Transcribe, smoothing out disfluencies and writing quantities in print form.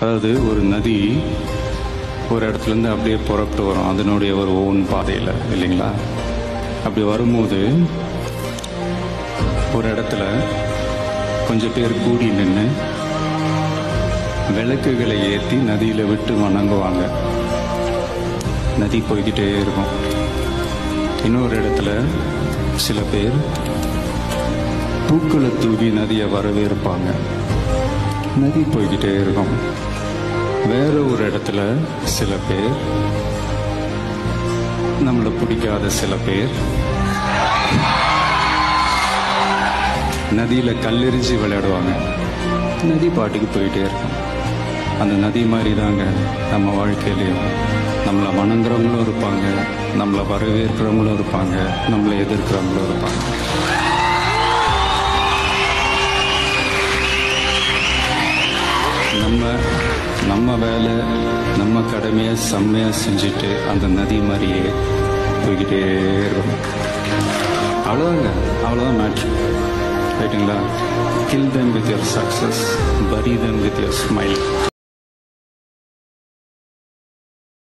அதாவது ஒரு நதி ஒரு இடத்துலேருந்து அப்படியே புறப்பட்டு வரும் அதனுடைய ஒரு ஓன் பாதையில், இல்லைங்களா? அப்படி வரும்போது ஒரு இடத்துல கொஞ்சம் பேர் கூடி நின்று விளக்குகளை ஏற்றி நதியில் விட்டு வணங்குவாங்க. நதி போய்கிட்டே இருக்கும். இன்னொரு இடத்துல சில பேர் பூக்களை தூவி நதியை வரவேற்பாங்க. நதி போய்கிட்டே இருக்கும். வேற ஒரு இடத்துல சில பேர், நம்மளை பிடிக்காத சில பேர், நதியில கல்லெறிஞ்சு விளையாடுவாங்க. நதி பாட்டுக்கு போயிட்டே இருக்கும். அந்த நதி மாதிரி தாங்க நம்ம வாழ்க்கையிலையும் நம்மளை வணங்குறவங்களும் இருப்பாங்க, நம்மளை வரவேற்கிறவங்களும் இருப்பாங்க, நம்மளை எதிர்க்கிறவங்களும் இருப்பாங்க. நம்ம வேலை, நம்ம கடமையை செம்மையாக செஞ்சுட்டு அந்த நதி மாதிரியே போய்கிட்டே இருக்கணும். அவ்வளோதாங்க, அவ்வளோதான் மேட்ரு. ரைட்டுங்களா? Kill them with your success, bury them with your smile.